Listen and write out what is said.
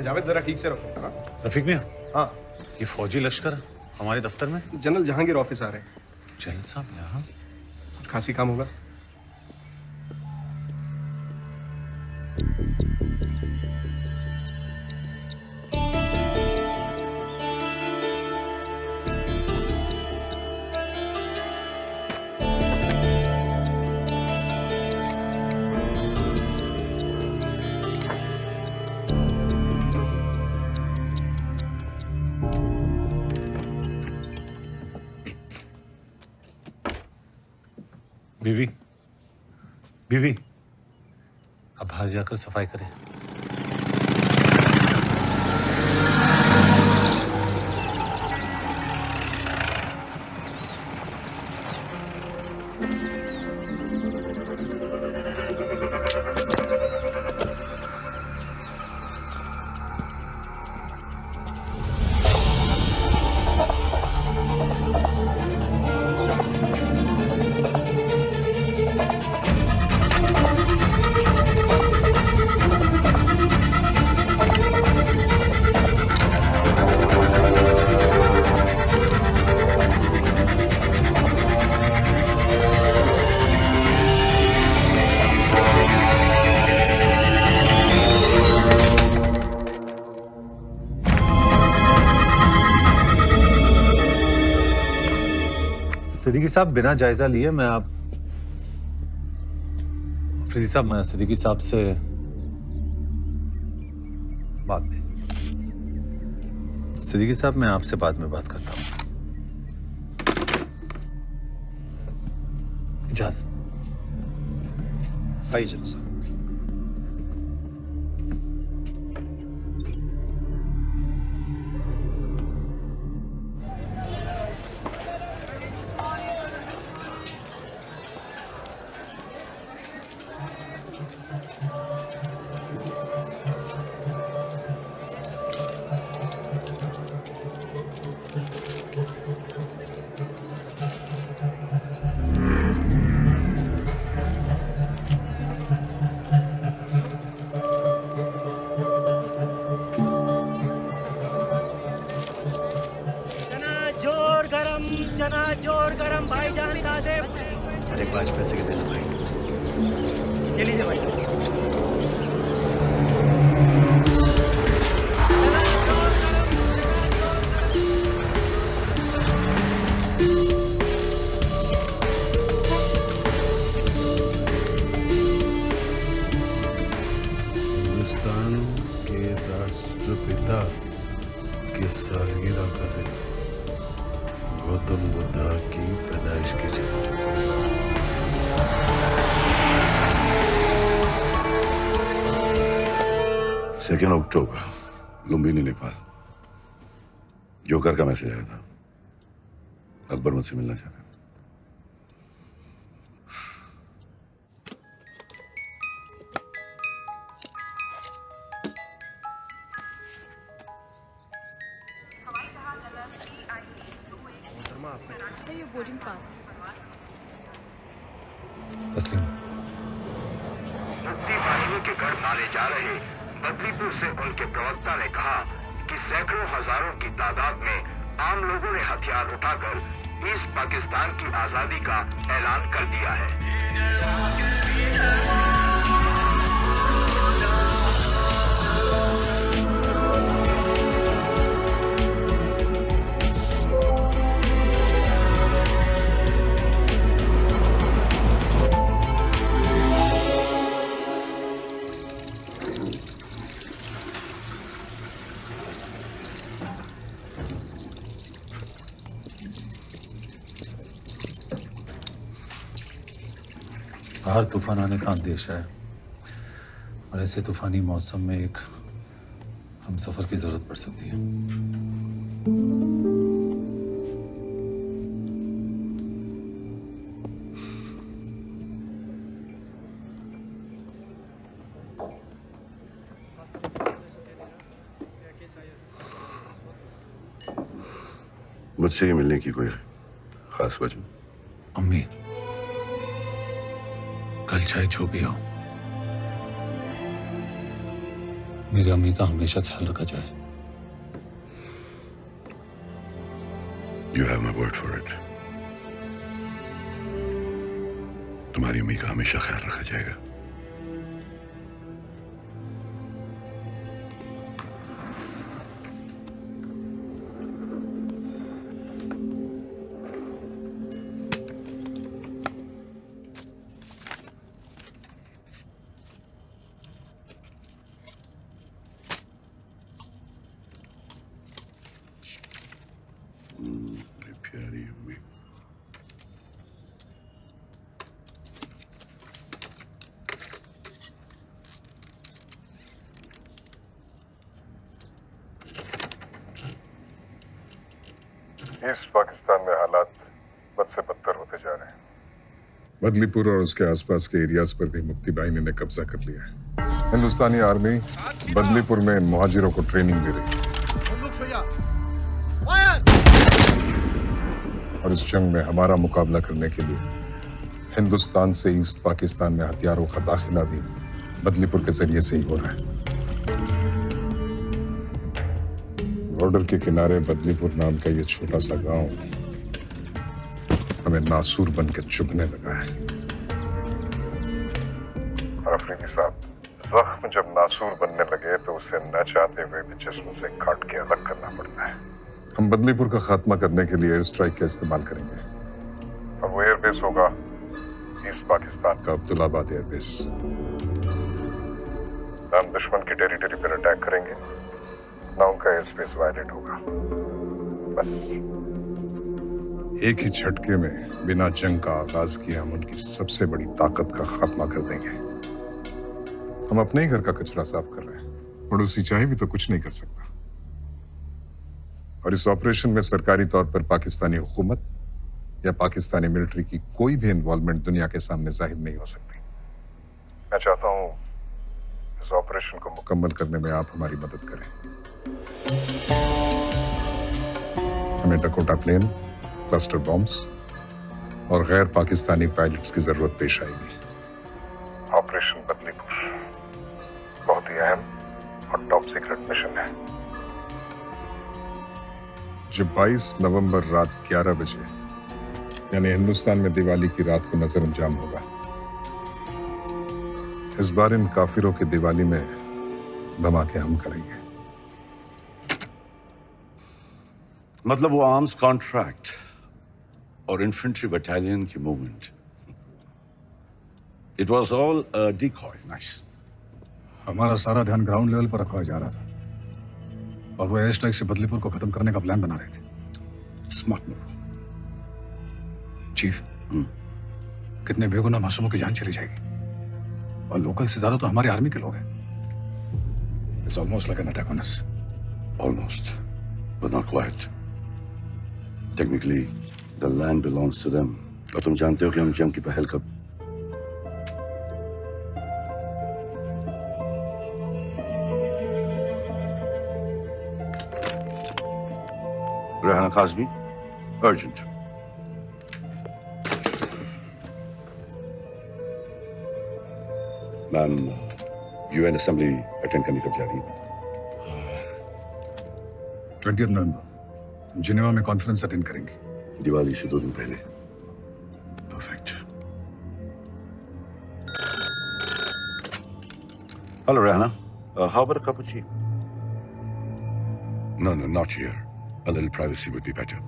जावेद जरा ठीक से रखो। हाँ रफीक मियाँ, हाँ, ये फौजी लश्कर हमारे दफ्तर में। जनरल जहांगीर ऑफिस आ रहे हैं। जनरल साहब यहाँ? कुछ खासी काम होगा। बीवी, बीवी, अब बाहर जाकर सफाई करें। सिद्दीकी साहब, बिना जायजा लिए मैं अफरीदी साहब, मैं सिद्दीकी साहब से बाद में। सिद्दीकी साहब, मैं आपसे बाद में बात करता हूँ। इजाज़त। भाई जनरल साहब। चना जोर गरम भाईजान ताज़े। अरे 5 पैसे के देना भाई। ये लीजिए भाई। हिंदुस्तान के राष्ट्रपिता की सालगिरह का दिन, गौतम बुद्धा की पैदाइश की जगह। 2 अक्टूबर, लुम्बिनी, नेपाल। जोकर का मैसेज आया था, अकबर मुझसे मिलना चाह रहे हैं। Boarding pass. तस्लीम। मुक्ति बाहियों के गढ़ माने जा रहे बदलीपुर से उनके प्रवक्ता ने कहा कि सैकड़ों हजारों की तादाद में आम लोगों ने हथियार उठाकर ईस्ट पाकिस्तान की आजादी का ऐलान कर दिया है। बाहर तूफान आने का अंदेशा है और ऐसे तूफानी मौसम में एक हम सफर की जरूरत पड़ सकती है। मुझसे ही मिलने की कोई खास वजह? अम्मी, कल चाहे जो भी हो, मेरी अम्मी का हमेशा ख्याल रखा जाए। You have my word for it. तुम्हारी अम्मी का हमेशा ख्याल रखा जाएगा। मेरी प्यारी अम्मी। ईस्ट पाकिस्तान में हालात बद से बदतर होते जा रहे हैं। बदलीपुर और उसके आसपास के एरियाज पर भी मुफ्ती बाहिनी ने कब्जा कर लिया है। हिंदुस्तानी आर्मी बदलीपुर में मुहाजिरों को ट्रेनिंग दे रही है और इस जंग में हमारा मुकाबला करने के लिए हिंदुस्तान से ईस्ट पाकिस्तान में हथियारों का दाखिला भी बदलीपुर के जरिए से ही हो रहा है। बॉर्डर के किनारे बदलीपुर नाम का ये छोटा सा गांव हमें नासूर बन के चुभने लगा है। अफरीदी साहब, जख्म जब नासूर बनने लगे तो उसे न चाहते हुए भी जिस्म से काट के अलग करना पड़ता है। हम बदलीपुर का खात्मा करने के लिए एयर स्ट्राइक का इस्तेमाल करेंगे और वो एयरबेस होगा ईस्ट पाकिस्तान का अब्दुल्लाबाद एयरबेस। हम दुश्मन की टेरिटरी पर अटैक करेंगे, ना उनका एयर स्पेस वायलेट होगा। बस एक ही झटके में बिना जंग का आगाज किए हम उनकी सबसे बड़ी ताकत का खात्मा कर देंगे। हम अपने ही घर का कचरा साफ कर रहे हैं, पड़ोसी चाहे भी तो कुछ नहीं कर सकता। और इस ऑपरेशन में सरकारी तौर पर पाकिस्तानी हुकूमत या पाकिस्तानी मिलिट्री की कोई भी इन्वॉल्वमेंट दुनिया के सामने जाहिर नहीं हो सकती। मैं चाहता हूं इस ऑपरेशन को मुकम्मल करने में आप हमारी मदद करें। हमें डकोटा प्लेन, क्लस्टर बॉम्ब्स और गैर पाकिस्तानी पायलट्स की जरूरत पेश आएगी। ऑपरेशन बदलीपुर बहुत ही अहम और टॉप सीक्रेट मिशन है जो 22 नवंबर रात 11 बजे यानी हिंदुस्तान में दिवाली की रात को नजर अंजाम होगा। इस बार इन काफिरों की दिवाली में धमाके हम करेंगे। मतलब वो आर्म्स कॉन्ट्रैक्ट और इन्फेंट्री बटालियन की movement, it was all decoy. Nice. हमारा सारा ध्यान ग्राउंड लेवल पर रखा जा रहा था और वो एयर स्ट्राइक से बदलीपुर को खत्म करने का प्लान बना रहे थे। Smart move. चीफ, कितने बेगुनाह मासूमों की जान चली जाएगी और लोकल से ज्यादा तो हमारी आर्मी के लोग हैं। It's almost like an attack on us. Almost, but not quite. Technically, the land belongs to them. और तुम जानते हो कि हम जंग की पहल कब? Rehana Kazmi, urgent. Ma'am, UN assembly attend करने कब जा रही है? 20 नवंबर जिनेवा में कॉन्फ्रेंस अटेंड करेंगे। दिवाली से 2 दिन पहले। Perfect. Hello, Rihanna. How about a cup of tea? No, not here. A little privacy would be better.